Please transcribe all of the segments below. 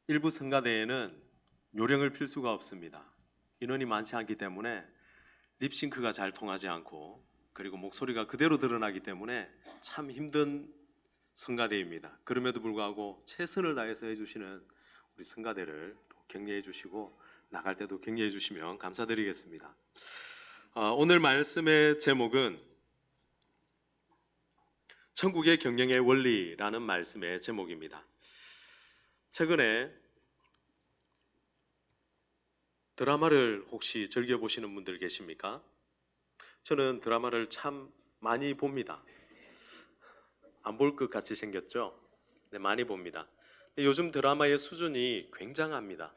일부 성가대에는 요령을 필 수가 없습니다. 인원이 많지 않기 때문에 립싱크가 잘 통하지 않고, 그리고 목소리가 그대로 드러나기 때문에 참 힘든 성가대입니다. 그럼에도 불구하고 최선을 다해서 해주시는 우리 성가대를 또 격려해 주시고, 나갈 때도 격려해 주시면 감사드리겠습니다. 오늘 말씀의 제목은 천국의 경영의 원리라는 말씀의 제목입니다. 최근에 드라마를 혹시 즐겨보시는 분들 계십니까? 저는 드라마를 참 많이 봅니다. 안 볼 것 같이 생겼죠? 네, 많이 봅니다. 요즘 드라마의 수준이 굉장합니다.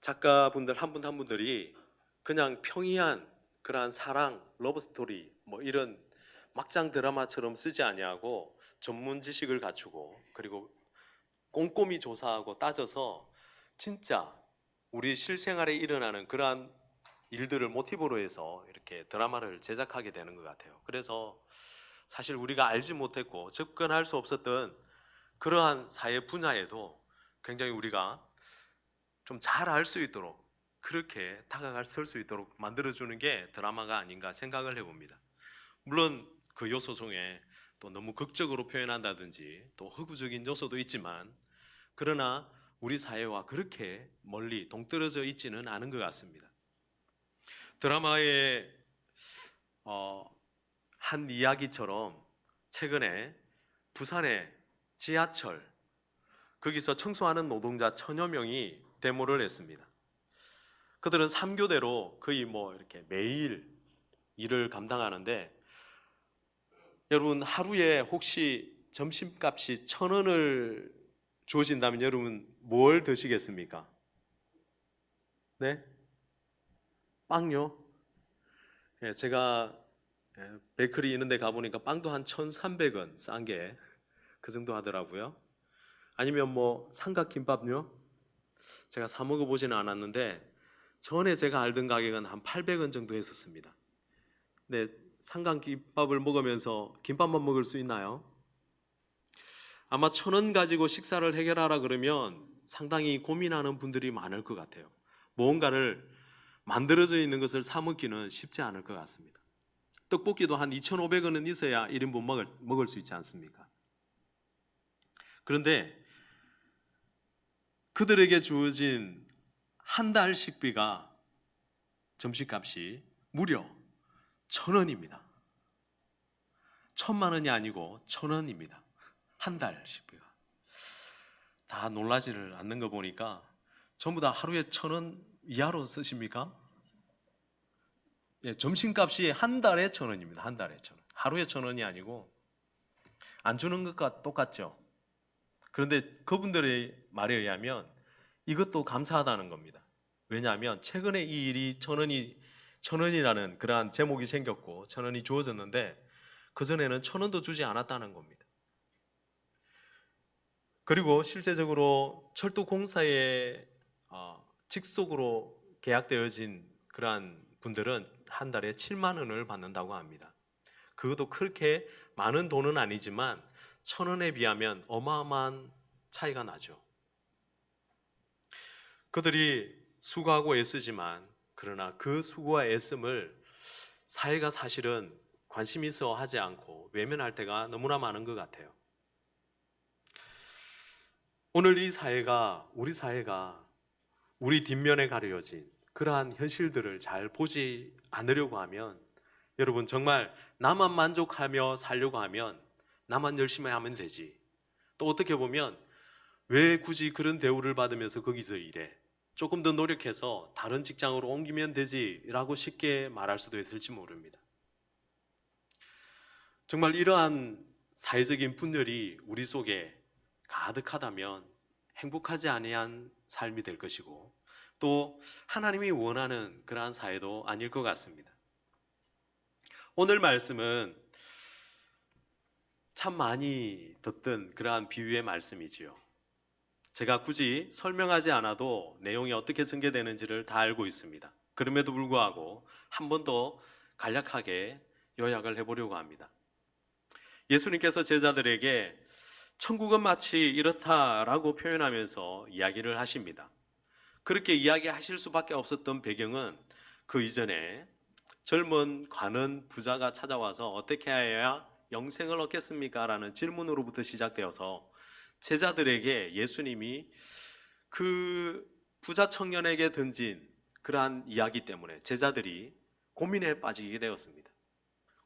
작가분들 한 분 한 분들이 그냥 평이한 그러한 사랑, 러브스토리 뭐 이런 막장 드라마처럼 쓰지 아니하고 전문 지식을 갖추고, 그리고 꼼꼼히 조사하고 따져서 진짜 우리 실생활에 일어나는 그러한 일들을 모티브로 해서 이렇게 드라마를 제작하게 되는 것 같아요. 그래서 사실 우리가 알지 못했고 접근할 수 없었던 그러한 사회 분야에도 굉장히 우리가 좀 잘 알 수 있도록, 그렇게 다가갈 수 있도록 만들어주는 게 드라마가 아닌가 생각을 해봅니다. 물론 그 요소 중에 또 너무 극적으로 표현한다든지 또 허구적인 요소도 있지만, 그러나 우리 사회와 그렇게 멀리 동떨어져 있지는 않은 것 같습니다. 드라마의 한 이야기처럼 최근에 부산의 지하철, 거기서 청소하는 노동자 1000여 명이 데모를 했습니다. 그들은 3교대로 거의 뭐 이렇게 매일 일을 감당하는데, 여러분 하루에 혹시 점심값이 1000원을 주어진다면 여러분 뭘 드시겠습니까? 네? 빵요? 예, 제가 베이커리 있는 데 가보니까 빵도 한 1300원, 싼 게 그 정도 하더라고요. 아니면 뭐 삼각김밥요? 제가 사 먹어보지는 않았는데 전에 제가 알던 가격은 한 800원 정도 했었습니다. 근데 삼각김밥을 먹으면서 김밥만 먹을 수 있나요? 아마 1000원 가지고 식사를 해결하라 그러면 상당히 고민하는 분들이 많을 것 같아요. 무언가를 만들어져 있는 것을 사 먹기는 쉽지 않을 것 같습니다. 떡볶이도 한 2,500원은 있어야 1인분 먹을 수 있지 않습니까? 그런데 그들에게 주어진 한 달 식비가, 점심값이 무려 1000원입니다. 1000만 원이 아니고 1000원입니다. 한 달 식비가. 다 놀라지를 않는 거 보니까 전부 다 하루에 1000원 이하로 쓰십니까? 예, 점심값이 한 달에 1000원입니다. 한 달에 1000원. 하루에 1000원이 아니고 안 주는 것과 똑같죠. 그런데 그분들의 말에 의하면 이것도 감사하다는 겁니다. 왜냐하면 최근에 이 일이 천원이라는 그러한 제목이 생겼고 1000원이 주어졌는데, 그전에는 1000원도 주지 않았다는 겁니다. 그리고 실제적으로 철도공사에 직속으로 계약되어진 그러한 분들은 한 달에 7만 원을 받는다고 합니다. 그것도 그렇게 많은 돈은 아니지만 1000원에 비하면 어마어마한 차이가 나죠. 그들이 수고하고 애쓰지만, 그러나 그 수고와 애씀을 사회가 사실은 관심 있어 하지 않고 외면할 때가 너무나 많은 것 같아요. 오늘 우리 사회가 우리 뒷면에 가려진 그러한 현실들을 잘 보지 않으려고 하면, 여러분 정말 나만 만족하며 살려고 하면 나만 열심히 하면 되지, 또 어떻게 보면 왜 굳이 그런 대우를 받으면서 거기서 일해? 조금 더 노력해서 다른 직장으로 옮기면 되지 라고 쉽게 말할 수도 있을지 모릅니다. 정말 이러한 사회적인 분열이 우리 속에 가득하다면 행복하지 아니한 삶이 될 것이고, 또 하나님이 원하는 그러한 사회도 아닐 것 같습니다. 오늘 말씀은 참 많이 듣던 그러한 비유의 말씀이지요. 제가 굳이 설명하지 않아도 내용이 어떻게 전개되는지를 다 알고 있습니다. 그럼에도 불구하고 한 번 더 간략하게 요약을 해보려고 합니다. 예수님께서 제자들에게 천국은 마치 이렇다라고 표현하면서 이야기를 하십니다. 그렇게 이야기하실 수밖에 없었던 배경은 그 이전에 젊은 관원 부자가 찾아와서 어떻게 해야 영생을 얻겠습니까? 라는 질문으로부터 시작되어서 제자들에게 예수님이 그 부자 청년에게 던진 그러한 이야기 때문에 제자들이 고민에 빠지게 되었습니다.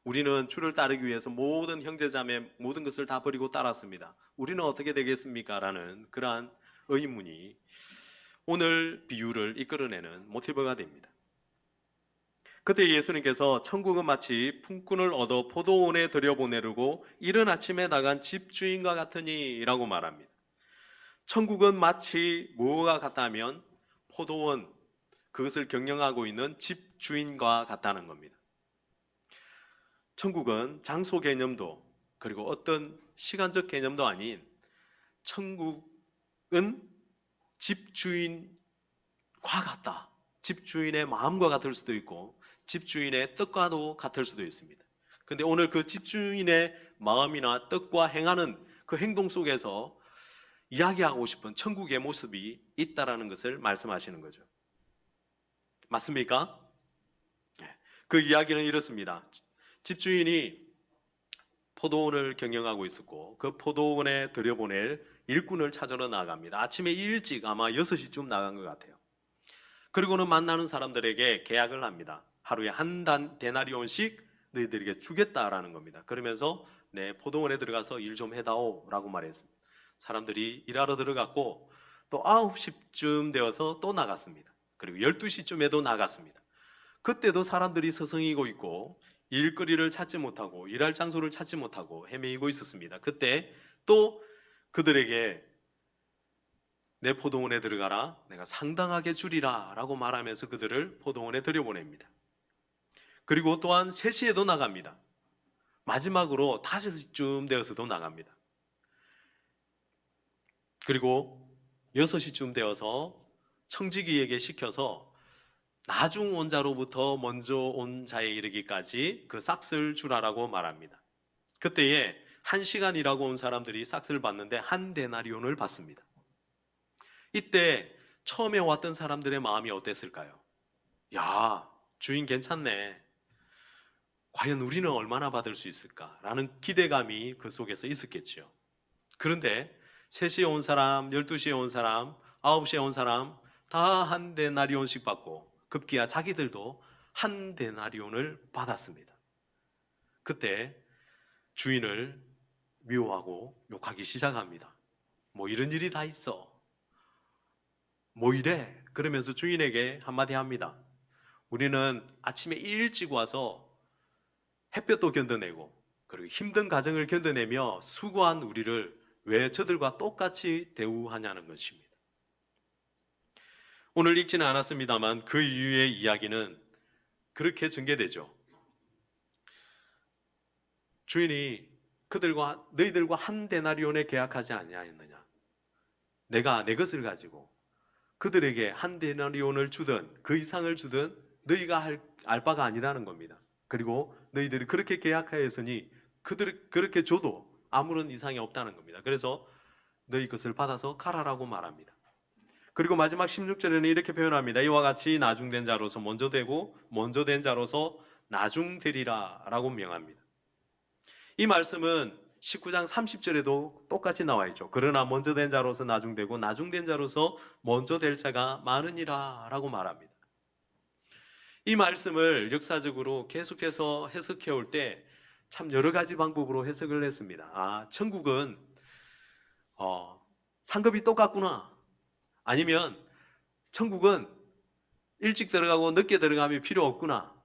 우리는 주를 따르기 위해서 모든 형제자매 모든 것을 다 버리고 따랐습니다. 우리는 어떻게 되겠습니까? 라는 그러한 의문이 오늘 비유를 이끌어내는 모티브가 됩니다. 그때 예수님께서 천국은 마치 품꾼을 얻어 포도원에 들여보내려고 이른 아침에 나간 집주인과 같으니 라고 말합니다. 천국은 마치 뭐가 같다면 포도원, 그것을 경영하고 있는 집주인과 같다는 겁니다. 천국은 장소 개념도 그리고 어떤 시간적 개념도 아닌 천국은 집주인과 같다. 집주인의 마음과 같을 수도 있고 집주인의 뜻과도 같을 수도 있습니다. 근데 오늘 그 집주인의 마음이나 뜻과 행하는 그 행동 속에서 이야기하고 싶은 천국의 모습이 있다라는 것을 말씀하시는 거죠. 맞습니까? 그 이야기는 이렇습니다. 집주인이 포도원을 경영하고 있었고 그 포도원에 들여보낼 일꾼을 찾으러 나갑니다. 아침에 일찍 아마 6시쯤 나간 것 같아요. 그리고는 만나는 사람들에게 계약을 합니다. 하루에 한 데나리온씩 너희들에게 주겠다라는 겁니다. 그러면서 내 포도원에 들어가서 일 좀 해다오 라고 말했습니다. 사람들이 일하러 들어갔고 또 9시쯤 되어서 또 나갔습니다. 그리고 12시쯤에도 나갔습니다. 그때도 사람들이 서성이고 있고 일거리를 찾지 못하고 일할 장소를 찾지 못하고 헤매이고 있었습니다. 그때 또 그들에게 내 포도원에 들어가라, 내가 상당하게 주리라 라고 말하면서 그들을 포도원에 들여보냅니다. 그리고 또한 3시에도 나갑니다. 마지막으로 5시쯤 되어서도 나갑니다. 그리고 6시쯤 되어서 청지기에게 시켜서 나중 온 자로부터 먼저 온 자에 이르기까지 그 싹스를 주라라고 말합니다. 그때에 1시간이라고 온 사람들이 싹스를 받는데 한 데나리온을 받습니다. 이때 처음에 왔던 사람들의 마음이 어땠을까요? 야, 주인 괜찮네. 과연 우리는 얼마나 받을 수 있을까? 라는 기대감이 그 속에서 있었겠죠. 그런데 3시에 온 사람, 12시에 온 사람, 9시에 온 사람 다 한 데나리온씩 받고 급기야 자기들도 한 데나리온을 받았습니다. 그때 주인을 미워하고 욕하기 시작합니다. 뭐 이런 일이 다 있어. 뭐 이래? 그러면서 주인에게 한마디 합니다. 우리는 아침에 일찍 와서 햇볕도 견뎌내고 그리고 힘든 가정을 견뎌내며 수고한 우리를 왜 저들과 똑같이 대우하냐는 것입니다. 오늘 읽지는 않았습니다만 그 이후의 이야기는 그렇게 전개되죠. 주인이 너희들과 한 데나리온에 계약하지 아니하였느냐? 내가 내 것을 가지고 그들에게 한 데나리온을 주든 그 이상을 주든 너희가 알 바가 아니라는 겁니다. 그리고 너희들이 그렇게 계약하였으니 그렇게 줘도 아무런 이상이 없다는 겁니다. 그래서 너희 것을 받아서 가라라고 말합니다. 그리고 마지막 16절에는 이렇게 표현합니다. 이와 같이 나중된 자로서 먼저 되고 먼저 된 자로서 나중되리라 라고 명합니다. 이 말씀은 19장 30절에도 똑같이 나와 있죠. 그러나 먼저 된 자로서 나중되고 나중된 자로서 먼저 될 자가 많으니라 라고 말합니다. 이 말씀을 역사적으로 계속해서 해석해 올 때 참 여러 가지 방법으로 해석을 했습니다. 천국은 상급이 똑같구나. 아니면 천국은 일찍 들어가고 늦게 들어가면 필요 없구나.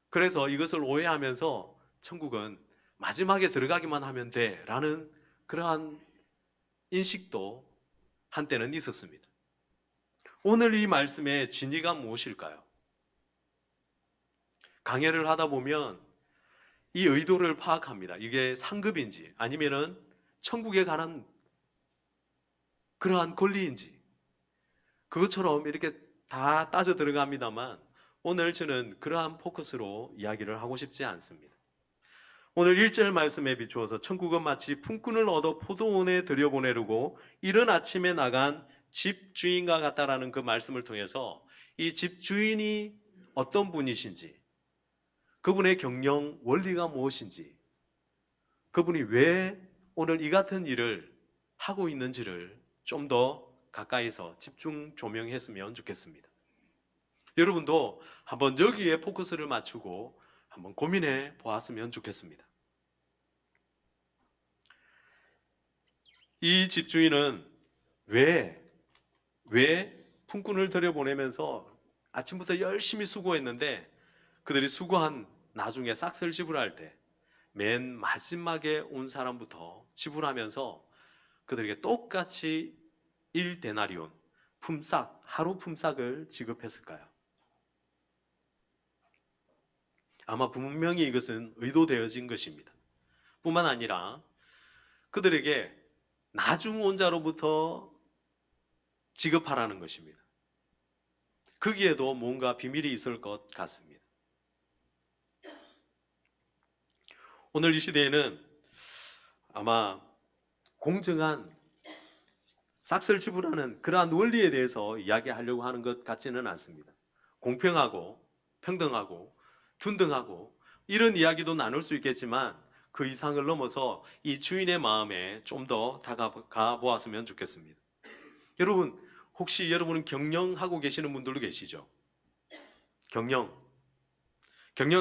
그래서 이것을 오해하면서 천국은 마지막에 들어가기만 하면 돼 라는 그러한 인식도 한때는 있었습니다. 오늘 이 말씀의 진위가 무엇일까요? 강해를 하다 보면 이 의도를 파악합니다. 이게 상급인지 아니면은 천국에 관한 그러한 권리인지 그것처럼 이렇게 다 따져 들어갑니다만 오늘 저는 그러한 포커스로 이야기를 하고 싶지 않습니다. 오늘 1절 말씀에 비추어서 천국은 마치 품꾼을 얻어 포도원에 들여보내려고 이른 아침에 나간 집주인과 같다라는 그 말씀을 통해서 이 집주인이 어떤 분이신지, 그분의 경영 원리가 무엇인지, 그분이 왜 오늘 이 같은 일을 하고 있는지를 좀 더 가까이서 집중 조명했으면 좋겠습니다. 여러분도 한번 여기에 포커스를 맞추고 한번 고민해 보았으면 좋겠습니다. 이 집주인은 왜 품꾼을 들여보내면서 아침부터 열심히 수고했는데 그들이 수고한 나중에 싹쓸 지불할 때 맨 마지막에 온 사람부터 지불하면서 그들에게 똑같이 1데나리온, 품삯, 하루 품삯을 지급했을까요? 아마 분명히 이것은 의도되어진 것입니다. 뿐만 아니라 그들에게 나중 온 자로부터 지급하라는 것입니다. 거기에도 뭔가 비밀이 있을 것 같습니다. 오늘 이 시대에는 아마 공정한 싹쓸 지불하는 그러한 원리에 대해서 이야기하려고 하는 것 같지는 않습니다. 공평하고 평등하고 균등하고 이런 이야기도 나눌 수 있겠지만 그 이상을 넘어서 이 주인의 마음에 좀 더 다가가 보았으면 좋겠습니다. 여러분, 혹시 여러분은 경영하고 계시는 분들도 계시죠? 경영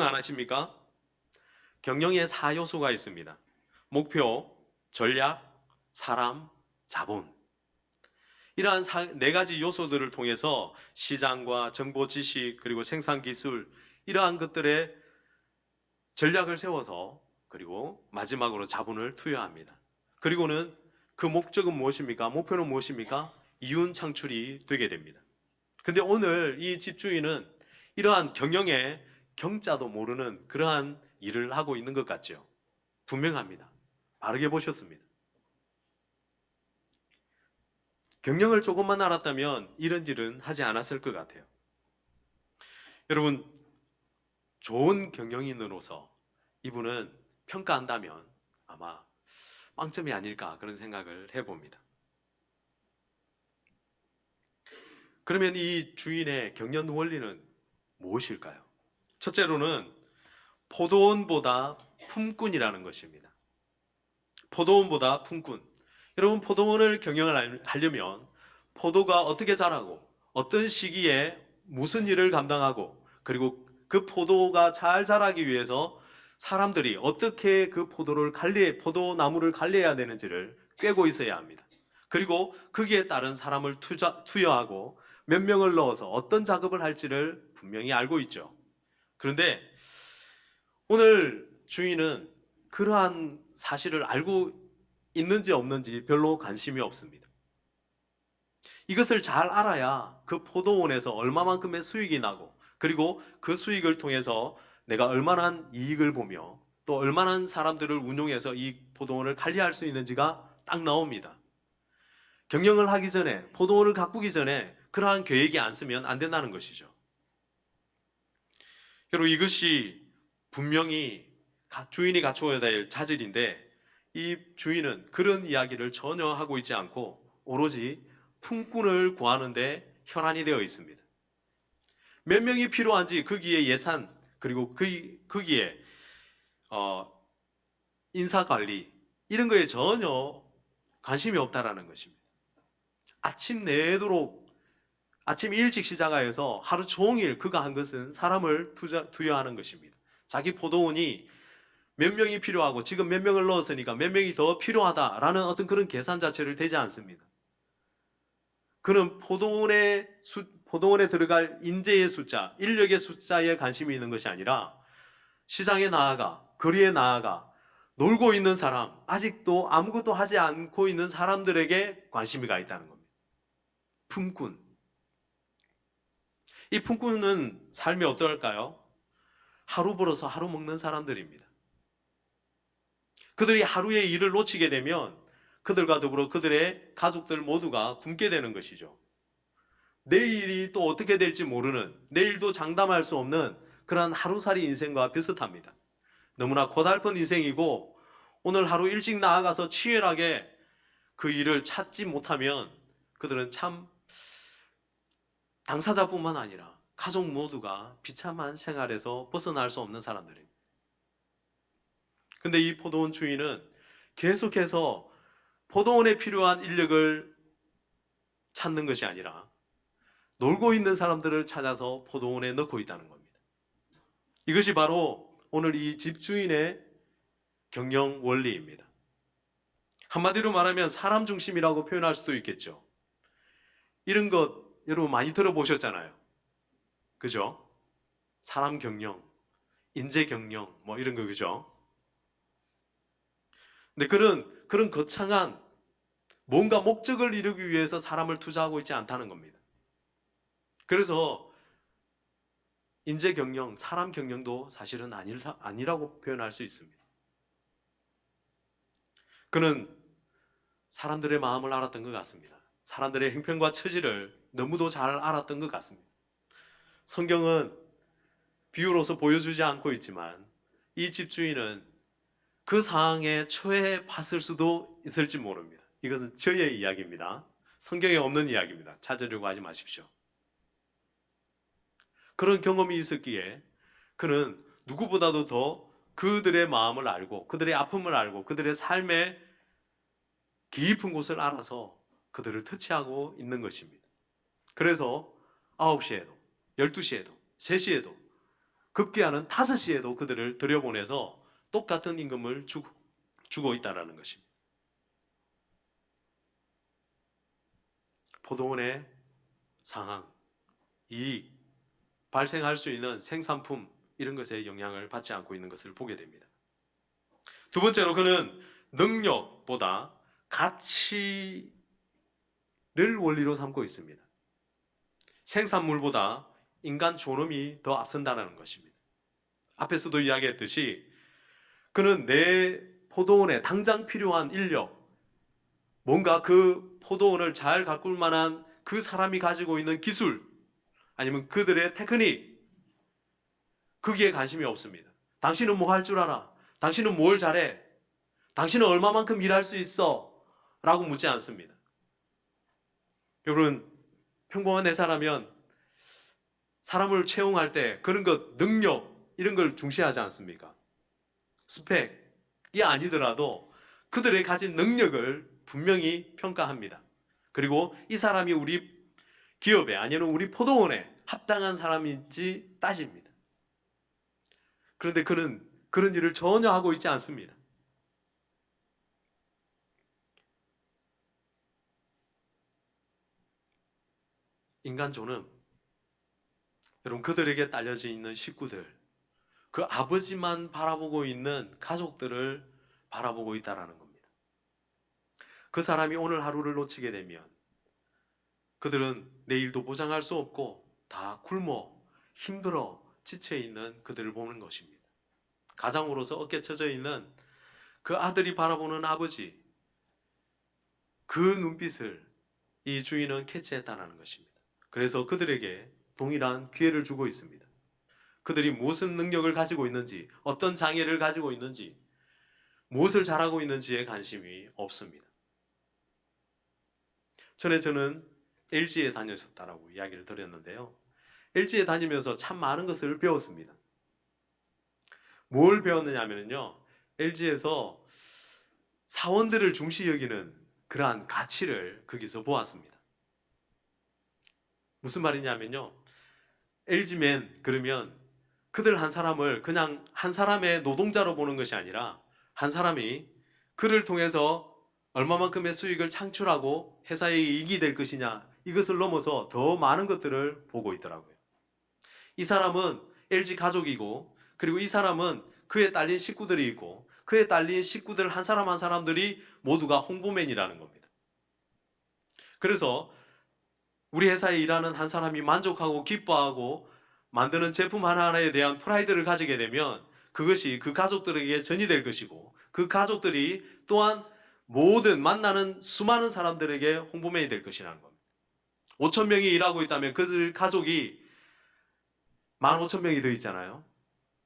안 하십니까? 경영에 4요소가 있습니다. 목표, 전략, 사람, 자본. 이러한 네 가지 요소들을 통해서 시장과 정보 지식 그리고 생산 기술 이러한 것들의 전략을 세워서 그리고 마지막으로 자본을 투여합니다. 그리고는 그 목적은 무엇입니까? 목표는 무엇입니까? 이윤 창출이 되게 됩니다. 근데 오늘 이 집주인은 이러한 경영의 경자도 모르는 그러한 일을 하고 있는 것 같죠? 분명합니다. 바르게 보셨습니다. 경영을 조금만 알았다면 이런 일은 하지 않았을 것 같아요. 여러분, 좋은 경영인으로서 이분은 평가한다면 아마 빵점이 아닐까 그런 생각을 해봅니다. 그러면 이 주인의 경영 원리는 무엇일까요? 첫째로는 포도원보다 품꾼이라는 것입니다. 포도원보다 품꾼. 여러분, 포도원을 경영을 하려면 포도가 어떻게 자라고 어떤 시기에 무슨 일을 감당하고 그리고 그 포도가 잘 자라기 위해서 사람들이 어떻게 그 포도나무를 관리해야 되는지를 꿰고 있어야 합니다. 그리고 거기에 따른 사람을 투여하고 몇 명을 넣어서 어떤 작업을 할지를 분명히 알고 있죠. 그런데 오늘 주인은 그러한 사실을 알고 있는지 없는지 별로 관심이 없습니다. 이것을 잘 알아야 그 포도원에서 얼마만큼의 수익이 나고 그리고 그 수익을 통해서 내가 얼마나 이익을 보며 또 얼마나 사람들을 운용해서 이 포도원을 관리할 수 있는지가 딱 나옵니다. 경영을 하기 전에 포도원을 가꾸기 전에 그러한 계획이 안 쓰면 안 된다는 것이죠. 여러분, 이것이 분명히 주인이 갖추어야 될 자질인데 이 주인은 그런 이야기를 전혀 하고 있지 않고 오로지 품꾼을 구하는데 혈안이 되어 있습니다. 몇 명이 필요한지 거기에 예산 그리고 거기에 인사관리 이런 거에 전혀 관심이 없다라는 것입니다. 아침 내도록 아침 일찍 시작하여서 하루 종일 그가 한 것은 사람을 투여하는 것입니다. 자기 포도원이 몇 명이 필요하고 지금 몇 명을 넣었으니까 몇 명이 더 필요하다라는 어떤 그런 계산 자체를 되지 않습니다. 그는 포도원에 들어갈 인재의 숫자, 인력의 숫자에 관심이 있는 것이 아니라 시장에 나아가, 거리에 나아가 놀고 있는 사람, 아직도 아무것도 하지 않고 있는 사람들에게 관심이 가 있다는 겁니다. 품꾼. 이 품꾼은 삶이 어떨까요? 하루 벌어서 하루 먹는 사람들입니다. 그들이 하루의 일을 놓치게 되면 그들과 더불어 그들의 가족들 모두가 굶게 되는 것이죠. 내일이 또 어떻게 될지 모르는, 내일도 장담할 수 없는 그러한 하루살이 인생과 비슷합니다. 너무나 고달픈 인생이고 오늘 하루 일찍 나아가서 치열하게 그 일을 찾지 못하면 그들은 참 당사자뿐만 아니라 가족 모두가 비참한 생활에서 벗어날 수 없는 사람들입니다. 근데 이 포도원 주인은 계속해서 포도원에 필요한 인력을 찾는 것이 아니라 놀고 있는 사람들을 찾아서 포도원에 넣고 있다는 겁니다. 이것이 바로 오늘 이 집주인의 경영 원리입니다. 한마디로 말하면 사람 중심이라고 표현할 수도 있겠죠. 이런 것 여러분 많이 들어보셨잖아요. 그죠? 사람 경영, 인재 경영 뭐 이런 거 그죠? 근데 그런 거창한 뭔가 목적을 이루기 위해서 사람을 투자하고 있지 않다는 겁니다. 그래서 인재 경영, 사람 경영도 사실은 아니라고 표현할 수 있습니다. 그는 사람들의 마음을 알았던 것 같습니다. 사람들의 행편과 처지를 너무도 잘 알았던 것 같습니다. 성경은 비유로서 보여주지 않고 있지만 이 집주인은 그 상황에 처해봤을 수도 있을지 모릅니다. 이것은 저의 이야기입니다. 성경에 없는 이야기입니다. 찾으려고 하지 마십시오. 그런 경험이 있었기에 그는 누구보다도 더 그들의 마음을 알고 그들의 아픔을 알고 그들의 삶의 깊은 곳을 알아서 그들을 터치하고 있는 것입니다. 그래서 9시에도 12시에도 3시에도 급기야는 5시에도 그들을 들여보내서 똑같은 임금을 주고 있다는 것입니다. 포도원의 상황, 이익, 발생할 수 있는 생산품 이런 것에 영향을 받지 않고 있는 것을 보게 됩니다. 두 번째로 그는 능력보다 가치를 원리로 삼고 있습니다. 생산물보다 인간 존엄이 더 앞선다는 것입니다. 앞에서도 이야기했듯이 그는 내 포도원에 당장 필요한 인력, 뭔가 그 포도원을 잘 가꿀 만한 그 사람이 가지고 있는 기술, 아니면 그들의 테크닉, 거기에 관심이 없습니다. 당신은 뭐 할 줄 알아? 당신은 뭘 잘해? 당신은 얼마만큼 일할 수 있어? 라고 묻지 않습니다. 여러분, 평범한 회사라면 사람을 채용할 때 그런 것, 능력, 이런 걸 중시하지 않습니까? 스펙이 아니더라도 그들의 가진 능력을 분명히 평가합니다. 그리고 이 사람이 우리 기업에 아니면 우리 포도원에 합당한 사람인지 따집니다. 그런데 그는 그런 일을 전혀 하고 있지 않습니다. 인간 존엄, 여러분 그들에게 딸려져 있는 식구들, 그 아버지만 바라보고 있는 가족들을 바라보고 있다는 겁니다. 그 사람이 오늘 하루를 놓치게 되면 그들은 내일도 보장할 수 없고 다 굶어 힘들어 지쳐 있는 그들을 보는 것입니다. 가장으로서 어깨 쳐져 있는 그 아들이 바라보는 아버지, 그 눈빛을 이 주인은 캐치했다는 것입니다. 그래서 그들에게 동일한 기회를 주고 있습니다. 그들이 무슨 능력을 가지고 있는지, 어떤 장애를 가지고 있는지, 무엇을 잘하고 있는지에 관심이 없습니다. 전에 저는 LG에 다녔었다라고 이야기를 드렸는데요. LG에 다니면서 참 많은 것을 배웠습니다. 뭘 배웠느냐면요. LG에서 사원들을 중시 여기는 그러한 가치를 거기서 보았습니다. 무슨 말이냐면요. LG맨 그러면 그들 한 사람을 그냥 한 사람의 노동자로 보는 것이 아니라 한 사람이 그를 통해서 얼마만큼의 수익을 창출하고 회사에 이익이 될 것이냐 이것을 넘어서 더 많은 것들을 보고 있더라고요. 이 사람은 LG 가족이고 그리고 이 사람은 그에 딸린 식구들이 있고 그에 딸린 식구들 한 사람 한 사람들이 모두가 홍보맨이라는 겁니다. 그래서 우리 회사에 일하는 한 사람이 만족하고 기뻐하고 만드는 제품 하나하나에 대한 프라이드를 가지게 되면 그것이 그 가족들에게 전이 될 것이고 그 가족들이 또한 모든 만나는 수많은 사람들에게 홍보맨이 될 것이라는 겁니다. 5천 명이 일하고 있다면 그들 가족이 15,000명이 더 있잖아요.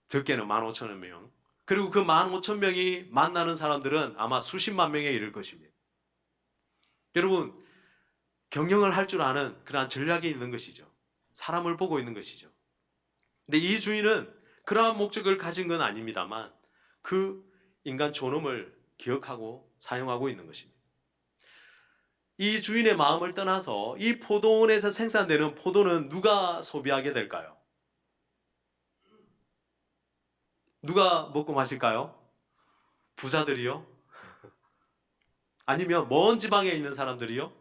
적게는 15,000명. 그리고 그 15,000명이 만나는 사람들은 아마 수십만 명에 이를 것입니다. 여러분, 경영을 할 줄 아는 그러한 전략이 있는 것이죠. 사람을 보고 있는 것이죠. 근데 이 주인은 그러한 목적을 가진 건 아닙니다만 그 인간 존엄을 기억하고 사용하고 있는 것입니다. 이 주인의 마음을 떠나서 이 포도원에서 생산되는 포도는 누가 소비하게 될까요? 누가 먹고 마실까요? 부자들이요? 아니면 먼 지방에 있는 사람들이요?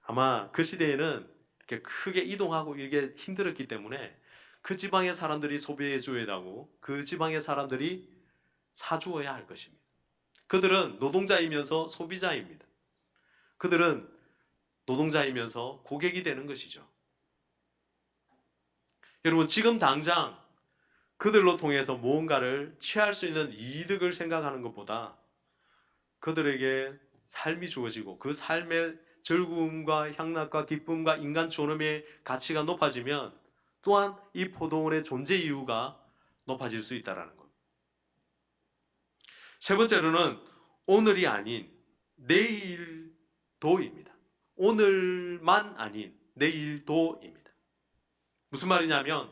아마 그 시대에는 이렇게 크게 이동하고 이게 힘들었기 때문에 그 지방의 사람들이 소비해 줘야 하고 그 지방의 사람들이 사주어야 할 것입니다. 그들은 노동자이면서 소비자입니다. 그들은 노동자이면서 고객이 되는 것이죠. 여러분, 지금 당장 그들로 통해서 무언가를 취할 수 있는 이득을 생각하는 것보다 그들에게 삶이 주어지고 그 삶의 즐거움과 향락과 기쁨과 인간 존엄의 가치가 높아지면 또한 이 포도원의 존재 이유가 높아질 수 있다는 것. 세 번째로는 오늘이 아닌 내일도입니다. 오늘만 아닌 내일도입니다. 무슨 말이냐면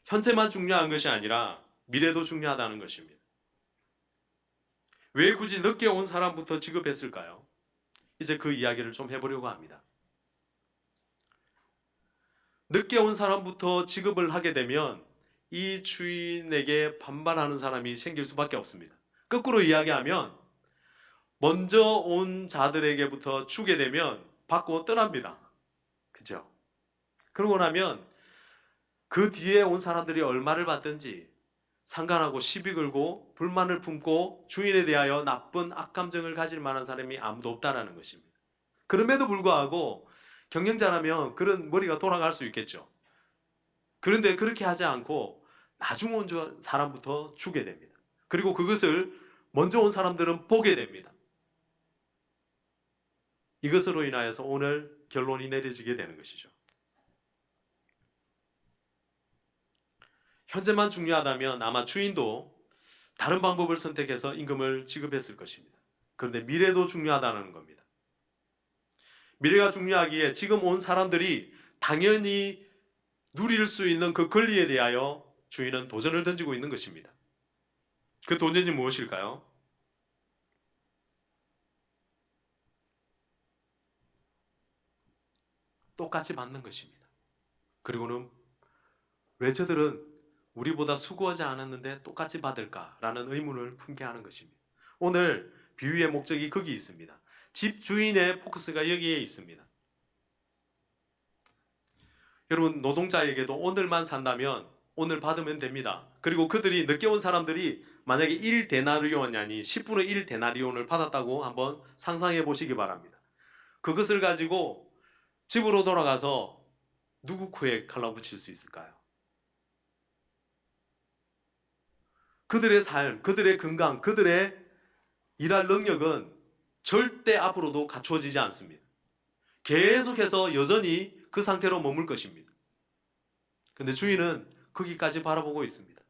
현재만 중요한 것이 아니라 미래도 중요하다는 것입니다. 왜 굳이 늦게 온 사람부터 지급했을까요? 이제 그 이야기를 좀 해보려고 합니다. 늦게 온 사람부터 지급을 하게 되면 이 주인에게 반발하는 사람이 생길 수밖에 없습니다. 거꾸로 이야기하면 먼저 온 자들에게부터 주게 되면 받고 떠납니다. 그죠? 그러고 나면 그 뒤에 온 사람들이 얼마를 받든지 상관하고 시비 걸고 불만을 품고 주인에 대하여 나쁜 악감정을 가질 만한 사람이 아무도 없다라는 것입니다. 그럼에도 불구하고 경영자라면 그런 머리가 돌아갈 수 있겠죠. 그런데 그렇게 하지 않고 나중 온 사람부터 주게 됩니다. 그리고 그것을 먼저 온 사람들은 보게 됩니다. 이것으로 인하여서 오늘 결론이 내려지게 되는 것이죠. 현재만 중요하다면 아마 주인도 다른 방법을 선택해서 임금을 지급했을 것입니다. 그런데 미래도 중요하다는 겁니다. 미래가 중요하기에 지금 온 사람들이 당연히 누릴 수 있는 그 권리에 대하여 주인은 도전을 던지고 있는 것입니다. 그 도전이 무엇일까요? 똑같이 받는 것입니다. 그리고는 왜 저들은 우리보다 수고하지 않았는데 똑같이 받을까라는 의문을 품게 하는 것입니다. 오늘 비유의 목적이 거기 있습니다. 집 주인의 포커스가 여기에 있습니다. 여러분, 노동자에게도 오늘만 산다면 오늘 받으면 됩니다. 그리고 그들이 늦게 온 사람들이 만약에 1데나리온이 아닌 10분의 1데나리온을 받았다고 한번 상상해 보시기 바랍니다. 그것을 가지고 집으로 돌아가서 누구 코에 칼라붙일 수 있을까요? 그들의 삶, 그들의 건강, 그들의 일할 능력은 절대 앞으로도 갖추어지지 않습니다. 계속해서 여전히 그 상태로 머물 것입니다. 근데 주인은 거기까지 바라보고 있습니다.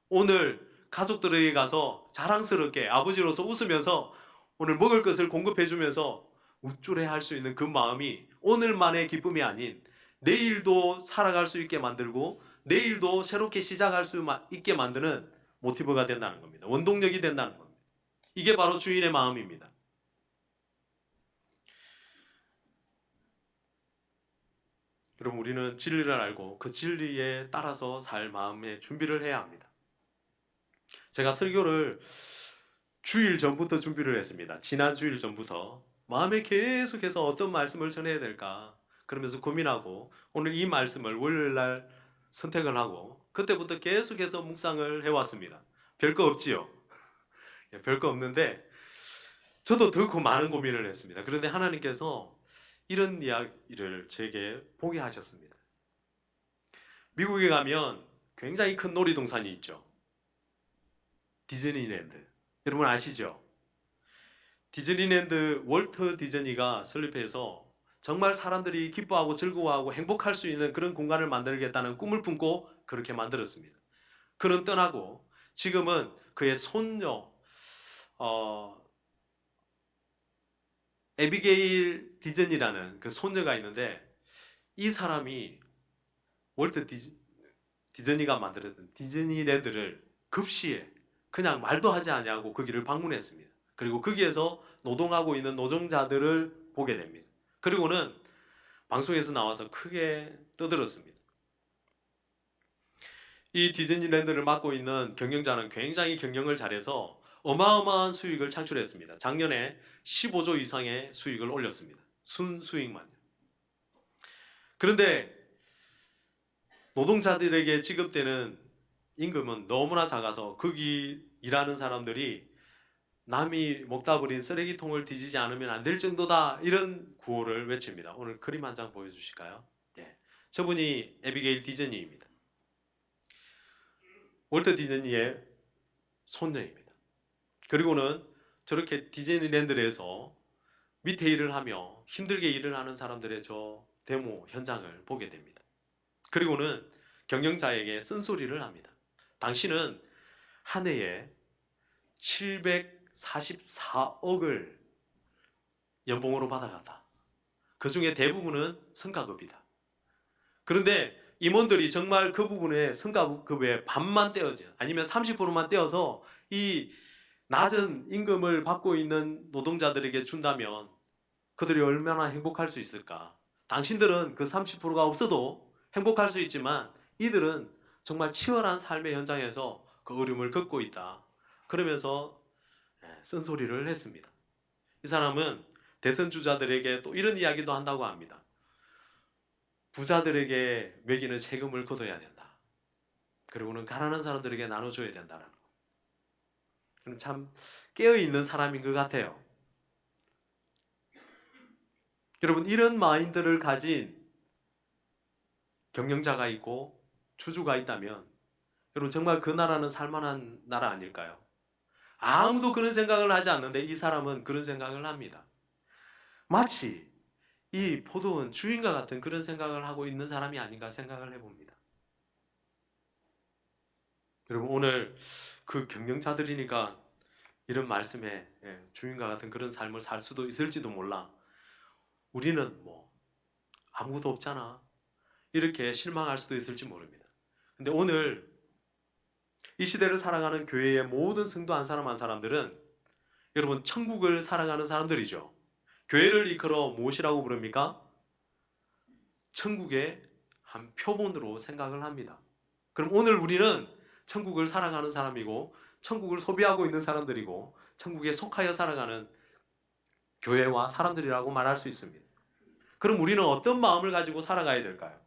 오늘 가족들에게 가서 자랑스럽게 아버지로서 웃으면서 오늘 먹을 것을 공급해주면서 우쭐해 할 수 있는 그 마음이 오늘만의 기쁨이 아닌 내일도 살아갈 수 있게 만들고 내일도 새롭게 시작할 수 있게 만드는 모티브가 된다는 겁니다. 원동력이 된다는 겁니다. 이게 바로 주인의 마음입니다. 여러분, 우리는 진리를 알고 그 진리에 따라서 살 마음의 준비를 해야 합니다. 제가 설교를 주일 전부터 준비를 했습니다. 지난 주일 전부터 마음에 계속해서 어떤 말씀을 전해야 될까 그러면서 고민하고 오늘 이 말씀을 월요일 날 선택을 하고 그때부터 계속해서 묵상을 해왔습니다. 별거 없지요? 별거 없는데 저도 더 많은 고민을 했습니다. 그런데 하나님께서 이런 이야기를 제게 보게 하셨습니다. 미국에 가면 굉장히 큰 놀이동산이 있죠. 디즈니랜드. 여러분 아시죠? 디즈니랜드 월트 디즈니가 설립해서 정말 사람들이 기뻐하고 즐거워하고 행복할 수 있는 그런 공간을 만들겠다는 꿈을 품고 그렇게 만들었습니다. 그는 떠나고 지금은 그의 손녀 에비게일 디즈니라는 그 손녀가 있는데, 이 사람이 월트 디즈니가 만들었던 디즈니랜드를 급시에 그냥 말도 하지 아니하고 거기를 방문했습니다. 그리고 거기에서 노동하고 있는 노동자들을 보게 됩니다. 그리고는 방송에서 나와서 크게 떠들었습니다. 이 디즈니랜드를 맡고 있는 경영자는 굉장히 경영을 잘해서 어마어마한 수익을 창출했습니다. 작년에 15조 이상의 수익을 올렸습니다. 순수익만요. 그런데 노동자들에게 지급되는 임금은 너무나 작아서 거기 일하는 사람들이 남이 먹다 버린 쓰레기통을 뒤지지 않으면 안 될 정도다, 이런 구호를 외칩니다. 오늘 그림 한 장 보여주실까요? 예. 저분이 에비게일 디즈니입니다. 월트 디즈니의 손녀입니다. 그리고는 저렇게 디즈니랜드에서 밑에 일을 하며 힘들게 일을 하는 사람들의 저 데모 현장을 보게 됩니다. 그리고는 경영자에게 쓴소리를 합니다. 당신은 한 해에 744억을 연봉으로 받아갔다. 그 중에 대부분은 성과급이다. 그런데 임원들이 정말 그 부분에 성과급의 반만 떼어져, 아니면 30%만 떼어서 이 낮은 임금을 받고 있는 노동자들에게 준다면 그들이 얼마나 행복할 수 있을까? 당신들은 그 30%가 없어도 행복할 수 있지만 이들은 정말 치열한 삶의 현장에서 그 어려움을 겪고 있다. 그러면서 쓴소리를 했습니다. 이 사람은 대선 주자들에게 또 이런 이야기도 한다고 합니다. 부자들에게 매기는 세금을 걷어야 된다. 그리고는 가난한 사람들에게 나눠줘야 된다는 거. 참 깨어있는 사람인 것 같아요. 여러분, 이런 마인드를 가진 경영자가 있고 주주가 있다면 여러분, 정말 그 나라는 살만한 나라 아닐까요? 아무도 그런 생각을 하지 않는데 이 사람은 그런 생각을 합니다. 마치 이 포도원 주인과 같은 그런 생각을 하고 있는 사람이 아닌가 생각을 해봅니다. 여러분, 오늘 그 경영자들이니까 이런 말씀에 주인과 같은 그런 삶을 살 수도 있을지도 몰라. 우리는 뭐 아무것도 없잖아, 이렇게 실망할 수도 있을지 모릅니다. 근데 오늘 이 시대를 살아가는 교회의 모든 성도 한 사람 한 사람들은 여러분, 천국을 살아가는 사람들이죠. 교회를 이끌어 무엇이라고 부릅니까? 천국의 한 표본으로 생각을 합니다. 그럼 오늘 우리는 천국을 살아가는 사람이고 천국을 소비하고 있는 사람들이고 천국에 속하여 살아가는 교회와 사람들이라고 말할 수 있습니다. 그럼 우리는 어떤 마음을 가지고 살아가야 될까요?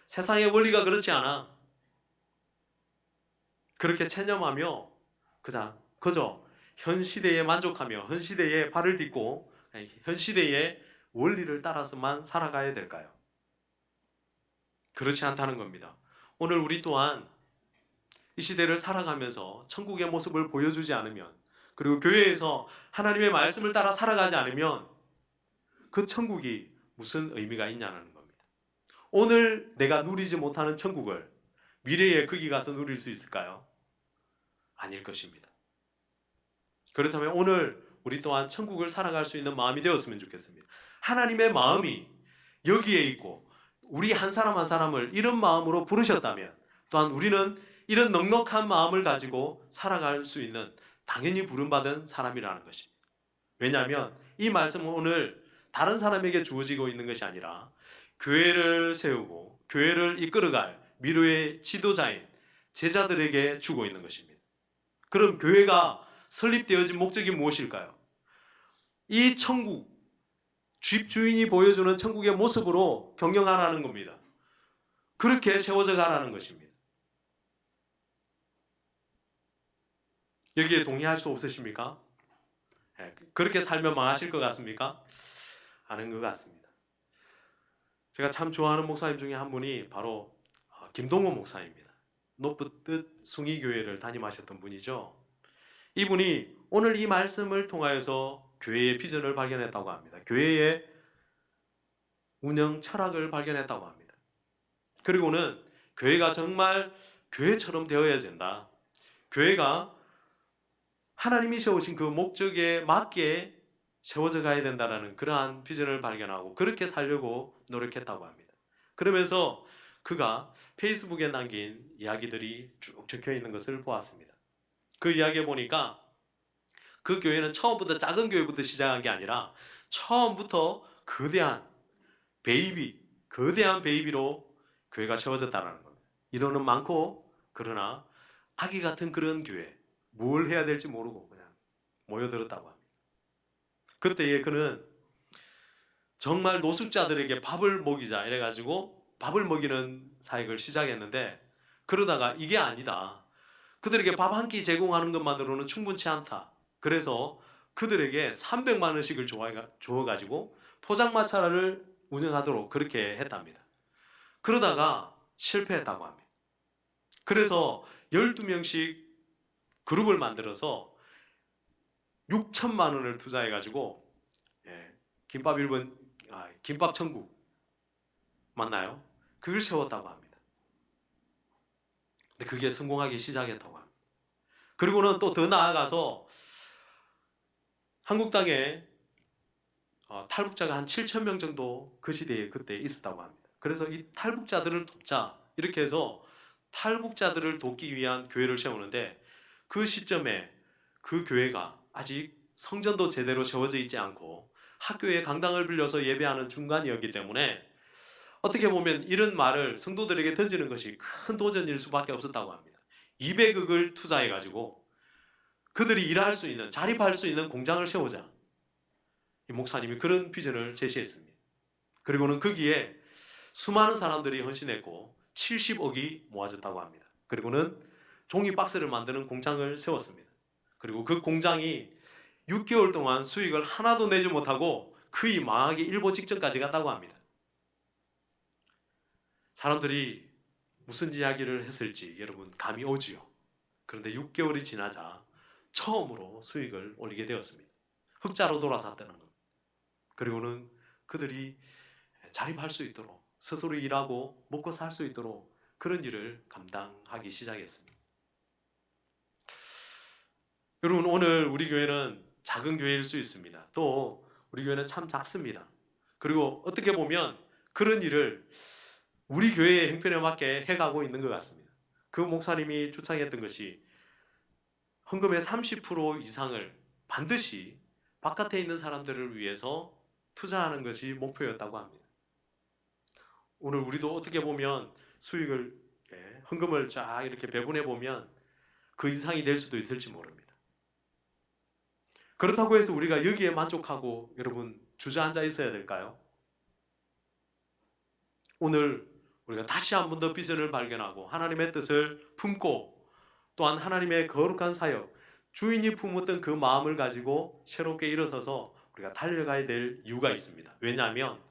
세상의 원리가 그렇지 않아. 그렇게 체념하며 그저 현 시대에 만족하며 현 시대에 발을 딛고 현 시대의 원리를 따라서만 살아가야 될까요? 그렇지 않다는 겁니다. 오늘 우리 또한 이 시대를 살아가면서 천국의 모습을 보여주지 않으면, 그리고 교회에서 하나님의 말씀을 따라 살아가지 않으면 그 천국이 무슨 의미가 있냐는 겁니다. 오늘 내가 누리지 못하는 천국을 미래에 거기 가서 누릴 수 있을까요? 아닐 것입니다. 그렇다면 오늘 우리 또한 천국을 살아갈 수 있는 마음이 되었으면 좋겠습니다. 하나님의 마음이 여기에 있고 우리 한 사람 한 사람을 이런 마음으로 부르셨다면 또한 우리는 이런 넉넉한 마음을 가지고 살아갈 수 있는 당연히 부름받은 사람이라는 것입니다. 왜냐하면 이 말씀은 오늘 다른 사람에게 주어지고 있는 것이 아니라 교회를 세우고 교회를 이끌어갈 미래의 지도자인 제자들에게 주고 있는 것입니다. 그럼 교회가 설립되어진 목적이 무엇일까요? 이 천국, 집주인이 보여주는 천국의 모습으로 경영하라는 겁니다. 그렇게 세워져 가라는 것입니다. 여기에 동의할 수 없으십니까? 그렇게 살면 망하실 것 같습니까? 아닌 것 같습니다. 제가 참 좋아하는 목사님 중에 한 분이 바로 김동호 목사입니다. 높붓뜻 숭이교회를 담임하셨던 분이죠. 이분이 오늘 이 말씀을 통하여서 교회의 비전을 발견했다고 합니다. 교회의 운영 철학을 발견했다고 합니다. 그리고는 교회가 정말 교회처럼 되어야 된다. 교회가 하나님이 세우신 그 목적에 맞게 세워져 가야 된다는 그러한 비전을 발견하고 그렇게 살려고 노력했다고 합니다. 그러면서 그가 페이스북에 남긴 이야기들이 쭉 적혀 있는 것을 보았습니다. 그 이야기에 보니까 그 교회는 처음부터 작은 교회부터 시작한 게 아니라 처음부터 거대한 베이비로 교회가 세워졌다는 겁니다. 인원은 많고 그러나 아기 같은 그런 교회, 뭘 해야 될지 모르고 그냥 모여들었다고 합니다. 그때에 그는 정말 노숙자들에게 밥을 먹이자 이래가지고 밥을 먹이는 사역을 시작했는데, 그러다가 이게 아니다, 그들에게 밥 한 끼 제공하는 것만으로는 충분치 않다. 그래서 그들에게 300만 원씩을 주어가지고 포장마차를 운영하도록 그렇게 했답니다. 그러다가 실패했다고 합니다. 그래서 12명씩 그룹을 만들어서 6천만 원을 투자해가지고 김밥 천국 맞나요? 그걸 세웠다고 합니다. 근데 그게 성공하기 시작했다고 합니다. 그리고는 또 더 나아가서 한국 땅에 탈북자가 한 7천 명 정도 그 시대에 그때 있었다고 합니다. 그래서 이 탈북자들을 돕자 이렇게 해서 탈북자들을 돕기 위한 교회를 세우는데, 그 시점에 그 교회가 아직 성전도 제대로 세워져 있지 않고 학교에 강당을 빌려서 예배하는 중간이었기 때문에 어떻게 보면 이런 말을 성도들에게 던지는 것이 큰 도전일 수밖에 없었다고 합니다. 200억을 투자해가지고 그들이 일할 수 있는, 자립할 수 있는 공장을 세우자. 이 목사님이 그런 비전을 제시했습니다. 그리고는 거기에 수많은 사람들이 헌신했고 70억이 모아졌다고 합니다. 그리고는 종이 박스를 만드는 공장을 세웠습니다. 그리고 그 공장이 6개월 동안 수익을 하나도 내지 못하고 거의 망하기 일보 직전까지 갔다고 합니다. 사람들이 무슨 이야기를 했을지 여러분 감이 오지요. 그런데 6개월이 지나자 처음으로 수익을 올리게 되었습니다. 흑자로 돌아섰다는 것. 그리고는 그들이 자립할 수 있도록 스스로 일하고 먹고 살 수 있도록 그런 일을 감당하기 시작했습니다. 여러분, 오늘 우리 교회는 작은 교회일 수 있습니다. 또 우리 교회는 참 작습니다. 그리고 어떻게 보면 그런 일을 우리 교회의 형편에 맞게 해가고 있는 것 같습니다. 그 목사님이 주창했던 것이 헌금의 30% 이상을 반드시 바깥에 있는 사람들을 위해서 투자하는 것이 목표였다고 합니다. 오늘 우리도 어떻게 보면 수익을, 헌금을 쫙 이렇게 배분해 보면 그 이상이 될 수도 있을지 모릅니다. 그렇다고 해서 우리가 여기에 만족하고 여러분 주저앉아 있어야 될까요? 오늘 우리가 다시 한 번 더 비전을 발견하고 하나님의 뜻을 품고 또한 하나님의 거룩한 사역, 주인이 품었던 그 마음을 가지고 새롭게 일어서서 우리가 달려가야 될 이유가 있습니다. 왜냐하면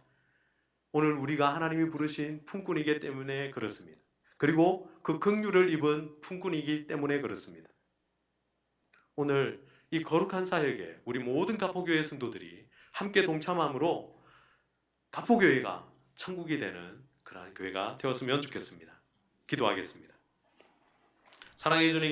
오늘 우리가 하나님이 부르신 품꾼이기 때문에 그렇습니다. 그리고 그 긍휼을 입은 품꾼이기 때문에 그렇습니다. 오늘 이 거룩한 사역에 우리 모든 가포교회 성도들이 함께 동참함으로 가포교회가 천국이 되는 그러한 교회가 되었으면 좋겠습니다. 기도하겠습니다. 사랑해 주님